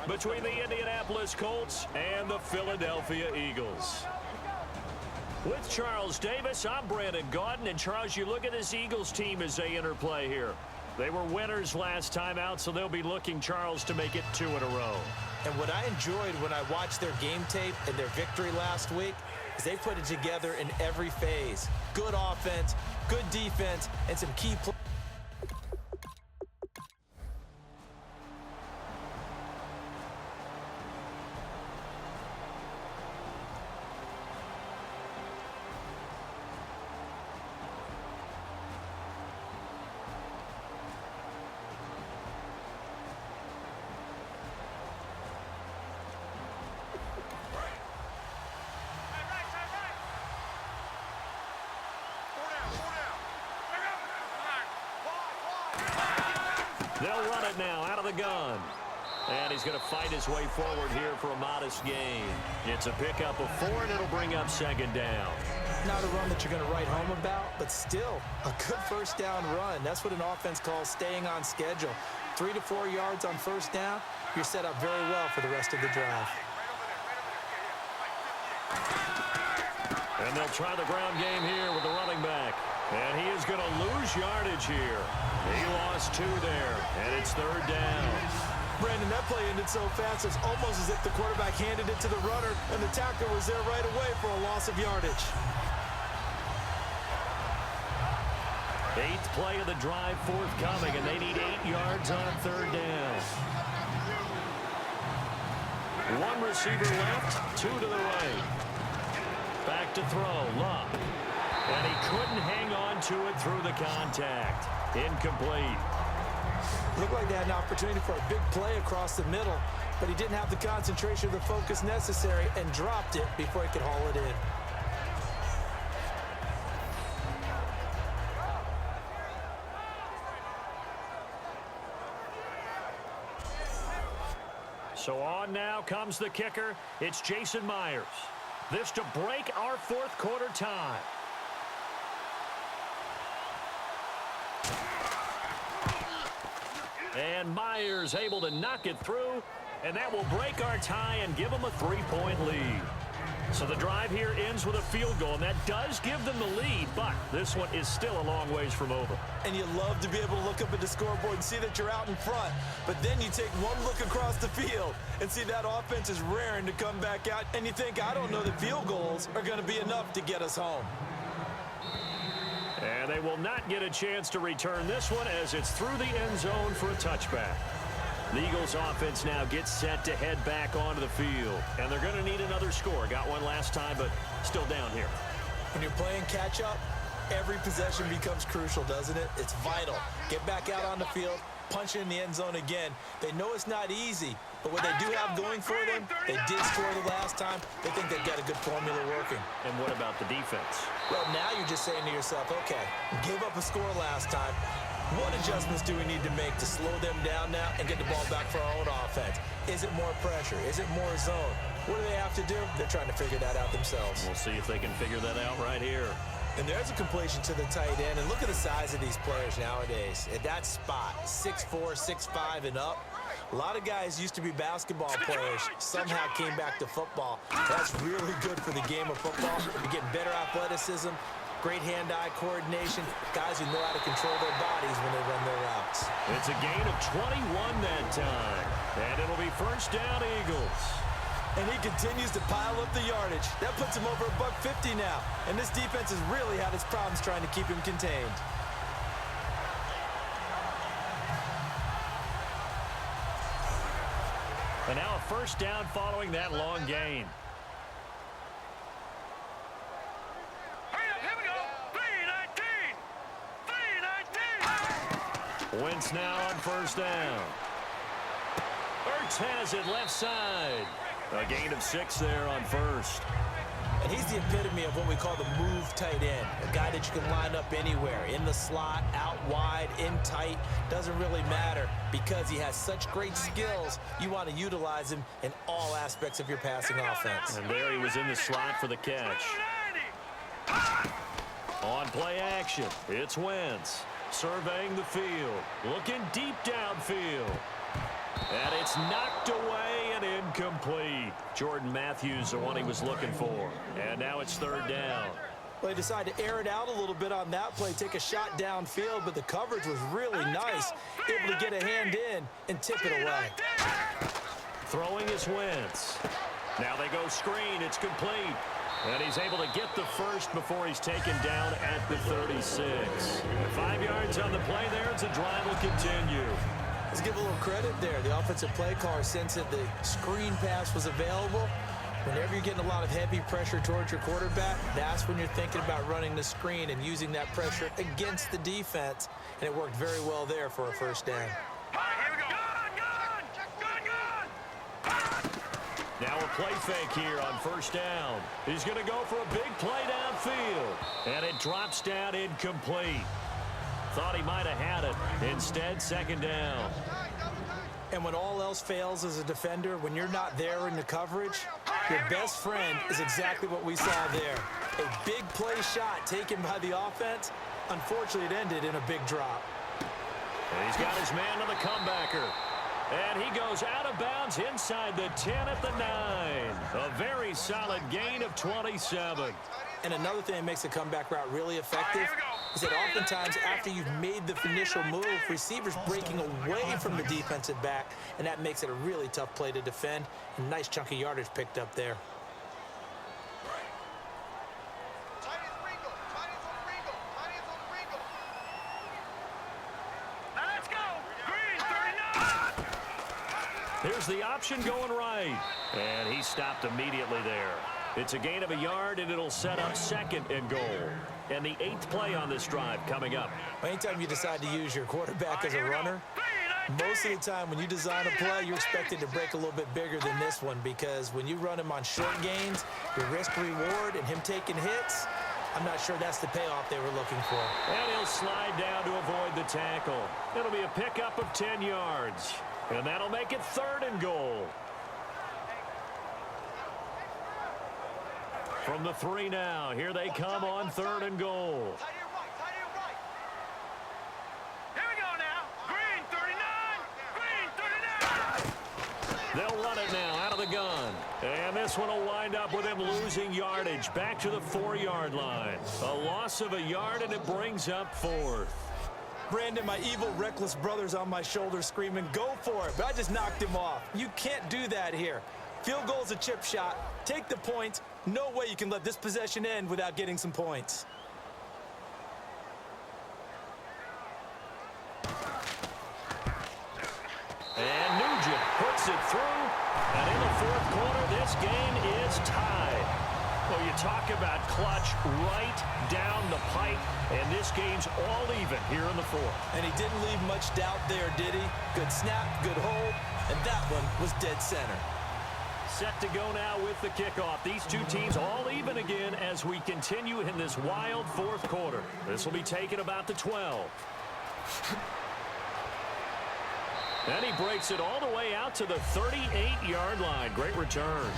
between the Indianapolis Colts and the Philadelphia Eagles. With Charles Davis, I'm Brandon Gaudin. And Charles, you look at this Eagles team as they interplay here. They were winners last time out, so they'll be looking, Charles, to make it 2 in a row. And what I enjoyed when I watched their game tape and their victory last week is they put it together in every phase. Good offense, good defense, and some key plays. They'll run it now out of the gun. And he's going to fight his way forward here for a modest gain. It's a pickup of 4, and it'll bring up 2nd down. Not a run that you're going to write home about, but still a good first down run. That's what an offense calls staying on schedule. 3 to 4 yards on first down, you're set up very well for the rest of the drive. And they'll try the ground game here with the running back. And he is going to lose yardage here. He lost 2 there, and it's 3rd down. Brandon, that play ended so fast, it's almost as if the quarterback handed it to the runner, and the tackler was there right away for a loss of yardage. 8th play of the drive forthcoming, and they need 8 yards on 3rd down. 1 receiver left, 2 to the right. Back to throw, Love. And he couldn't hang on to it through the contact. Incomplete. Looked like they had an opportunity for a big play across the middle, but he didn't have the concentration or the focus necessary and dropped it before he could haul it in. So on now comes the kicker. It's Jason Myers. This to break our 4th quarter tie. And Myers able to knock it through, and that will break our tie and give them a 3-point lead. So the drive here ends with a field goal, and that does give them the lead, but this one is still a long ways from over. And you love to be able to look up at the scoreboard and see that you're out in front, but then you take one look across the field and see that offense is raring to come back out, and you think, I don't know that field goals are going to be enough to get us home. And they will not get a chance to return this one as it's through the end zone for a touchback. The Eagles offense now gets set to head back onto the field. And they're going to need another score. Got one last time, but still down here. When you're playing catch-up, every possession becomes crucial, doesn't it? It's vital. Get back out on the field, punch in the end zone again. They know it's not easy, but what they do have going for them, they did score the last time. They think they've got a good formula working. And what about the defense? Well, now you're just saying to yourself, okay, we gave up a score last time. What adjustments do we need to make to slow them down now and get the ball back for our own offense? Is it more pressure? Is it more zone? What do they have to do? They're trying to figure that out themselves. We'll see if they can figure that out right here. And there's a completion to the tight end. And look at the size of these players nowadays. At that spot, 6'4", 6'5", and up. A lot of guys used to be basketball players, somehow came back to football. That's really good for the game of football. You're getting better athleticism, great hand-eye coordination, guys who know how to control their bodies when they run their routes. It's a gain of 21 that time. And it'll be 1st down Eagles. And he continues to pile up the yardage. That puts him over $150 now. And this defense has really had its problems trying to keep him contained. And now a 1st down following that long gain. Here we go. 3-19. Wentz now on 1st down. Ertz has it left side. A gain of 6 there on 1st. And he's the epitome of what we call the move tight end. A guy that you can line up anywhere. In the slot, out wide, in tight. Doesn't really matter because he has such great skills. You want to utilize him in all aspects of your passing offense. And there he was in the slot for the catch. On play action, it's Wentz. Surveying the field. Looking deep downfield. And it's knocked away Jordan Matthews, the one he was looking for. And now it's third down. Well, they decided to air it out a little bit on that play, take a shot downfield, but the coverage was really nice, able to get a hand in and tip it away. Throwing is Wentz. Now they go screen. It's complete. And he's able to get the first before he's taken down at the 36. 5 yards on the play there as the drive will continue. Let's give a little credit there. The offensive play caller sensed that the screen pass was available. Whenever you're getting a lot of heavy pressure towards your quarterback, that's when you're thinking about running the screen and using that pressure against the defense. And it worked very well there for a first down. Now a play fake here on first down. He's going to go for a big play downfield. And it drops down incomplete. Thought he might have had it. Instead, second down. And when all else fails as a defender, when you're not there in the coverage, your best friend is exactly what we saw there. A big play shot taken by the offense. Unfortunately, it ended in a big drop. And he's got his man on the comebacker. And he goes out of bounds inside the 10 at the 9. A very solid gain of 27. And another thing that makes the comeback route really effective is that oftentimes after you've made the initial move, receivers breaking away from the defensive back, and that makes it a really tough play to defend. A nice chunk of yardage picked up there. Here's the option going right. And he stopped immediately there. It's a gain of a yard, and it'll set up second and goal. And the 8th play on this drive coming up. Anytime you decide to use your quarterback as a runner, most of the time when you design a play, you're expected to break a little bit bigger than this one, because when you run him on short gains, your risk-reward and him taking hits, I'm not sure that's the payoff they were looking for. And he'll slide down to avoid the tackle. It'll be a pickup of 10 yards. And that'll make it third and goal. From the 3 now, here they come on third and goal. Here we go now. Green 39. Green 39. They'll run it now out of the gun. And this one will wind up with him losing yardage back to the 4-yard line. A loss of a yard, and it brings up 4th. Brandon, my evil, reckless brother's on my shoulder screaming, go for it, but I just knocked him off. You can't do that here. Field goal's a chip shot. Take the points. No way you can let this possession end without getting some points. And Nugent puts it through. And in the 4th quarter, this game is tied. Well, you talk about clutch right down the pipe, and this game's all even here in the 4th. And he didn't leave much doubt there, did he? Good snap, good hold, and that one was dead center. Set to go now with the kickoff. These two teams all even again as we continue in this wild 4th quarter. This will be taken about the 12. And he breaks it all the way out to the 38-yard line. Great return.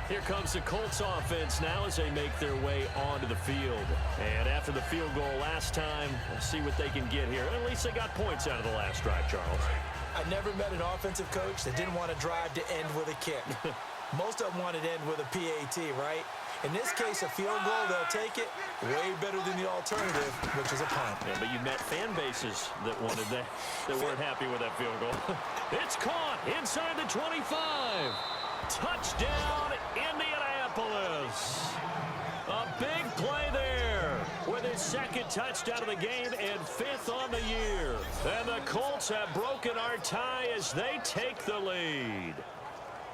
Here comes the Colts offense now as they make their way onto the field. And after the field goal last time, we'll see what they can get here. At least they got points out of the last drive, Charles. I never met an offensive coach that didn't want to drive to end with a kick. Most of them wanted to end with a PAT, right? In this case, a field goal, they'll take it. Way better than the alternative, which is a punt. Yeah, but you met fan bases that wanted that weren't happy with that field goal. It's caught inside the 25. Touchdown, Indianapolis. A big play there with his 2nd touchdown of the game and 5th on the year. And the Colts have broken our tie as they take the lead.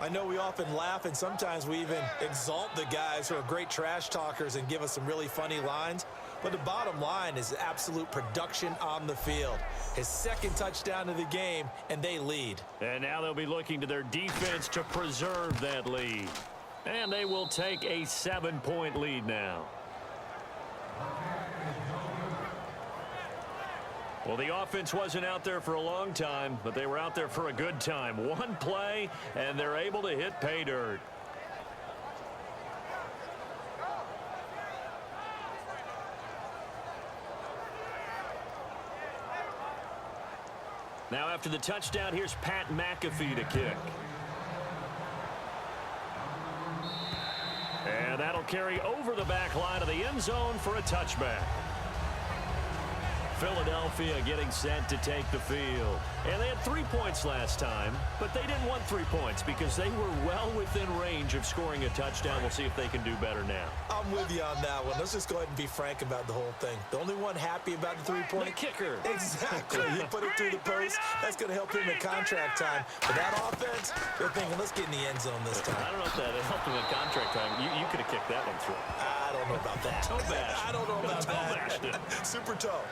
I know we often laugh, and sometimes we even exalt the guys who are great trash talkers and give us some really funny lines. But the bottom line is absolute production on the field. His 2nd touchdown of the game, and they lead. And now they'll be looking to their defense to preserve that lead. And they will take a 7-point lead now. Well, the offense wasn't out there for a long time, but they were out there for a good time. One play, and they're able to hit pay dirt. Now after the touchdown, here's Pat McAfee to kick. And that'll carry over the back line of the end zone for a touchback. Philadelphia getting set to take the field. And they had 3 points last time, but they didn't want 3 points because they were well within range of scoring a touchdown. We'll see if they can do better now. I'm with you on that one. Let's just go ahead and be frank about the whole thing. The only one happy about the three-point... The kicker. Exactly. He put it through the post. That's going to help him in contract time. But that offense, they're thinking, let's get in the end zone this time. I don't know if that helped him in contract time. You could have kicked that one through. I don't know about that. Toe bash. I don't know about toe bashed it. Super toe.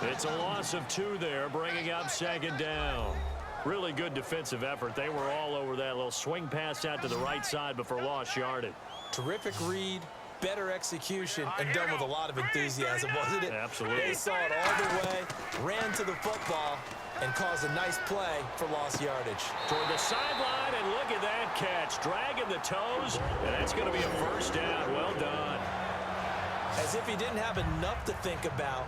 It's a loss of 2 there, bringing up second down. Really good defensive effort. They were all over that little swing pass out to the right side before lost yardage. Terrific read, better execution, and done with a lot of enthusiasm, wasn't it? Absolutely. They saw it all the way, ran to the football, and caused a nice play for lost yardage. Toward the sideline, and look at that catch. Dragging the toes, and that's going to be a first down. Well done. As if he didn't have enough to think about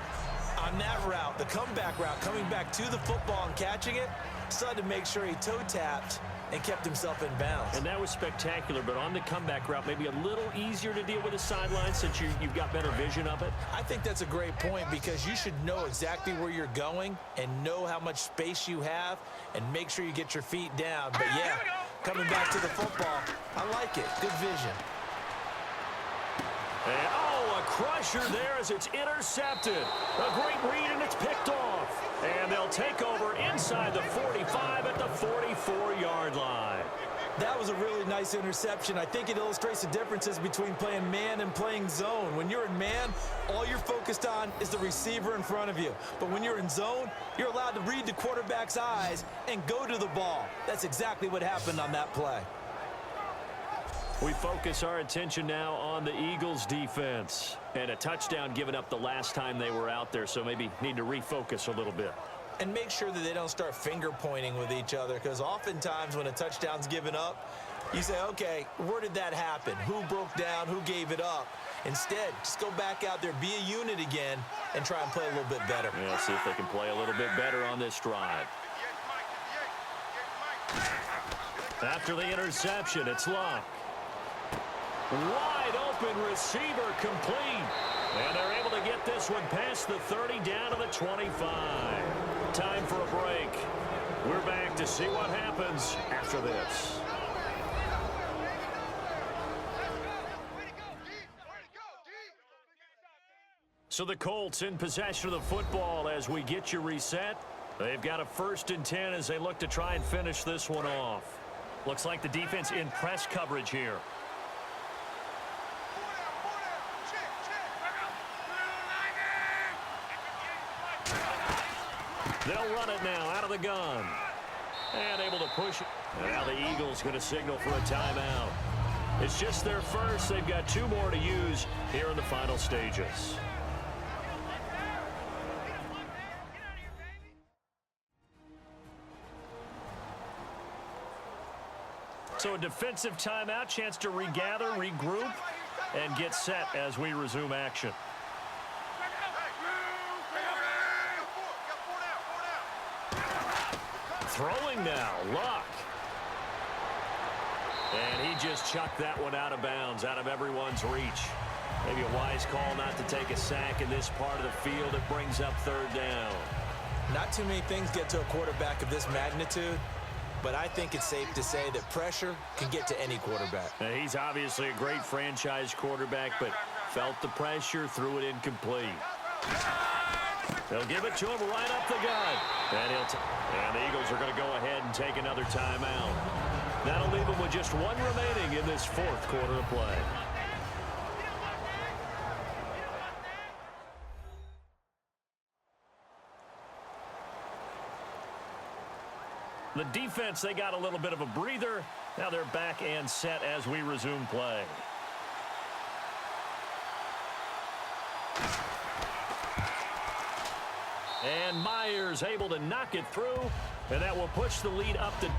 on that route, the comeback route, coming back to the football and catching it, decided to make sure he toe-tapped and kept himself in bounds. And that was spectacular, but on the comeback route, maybe a little easier to deal with the sideline since you've got better vision of it. I think that's a great point because you should know exactly where you're going and know how much space you have and make sure you get your feet down. But yeah, coming back to the football, I like it. Good vision. And, a crusher there as it's intercepted. A great read, and it's picked off. And they'll take over inside the 45 at the 44-yard line. That was a really nice interception. I think it illustrates the differences between playing man and playing zone. When you're in man, all you're focused on is the receiver in front of you. But when you're in zone, you're allowed to read the quarterback's eyes and go to the ball. That's exactly what happened on that play. We focus our attention now on the Eagles' defense. And a touchdown given up the last time they were out there, so maybe need to refocus a little bit. And make sure that they don't start finger-pointing with each other, because oftentimes when a touchdown's given up, you say, okay, where did that happen? Who broke down? Who gave it up? Instead, just go back out there, be a unit again, and try and play a little bit better. Yeah, see if they can play a little bit better on this drive. After the interception, it's Luck. Wide open receiver complete. And they're able to get this one past the 30 down to the 25. Time for a break. We're back to see what happens after this. So the Colts in possession of the football as we get you reset. They've got a 1st and 10 as they look to try and finish this one off. Looks like the defense in press coverage here. They'll run it now out of the gun. And able to push it. Now the Eagles going to signal for a timeout. It's just their first. They've got 2 more to use here in the final stages. So a defensive timeout, chance to regather, regroup, and get set as we resume action. Throwing now, Luck. And he just chucked that one out of bounds, out of everyone's reach. Maybe a wise call not to take a sack in this part of the field. It brings up 3rd down. Not too many things get to a quarterback of this magnitude, but I think it's safe to say that pressure can get to any quarterback. Now, he's obviously a great franchise quarterback, but felt the pressure, threw it incomplete. They'll give it to him right up the gut. And the Eagles are going to go ahead and take another timeout. That'll leave them with just 1 remaining in this 4th quarter of play. The defense, they got a little bit of a breather. Now they're back and set as we resume play. And Myers able to knock it through, and that will push the lead up to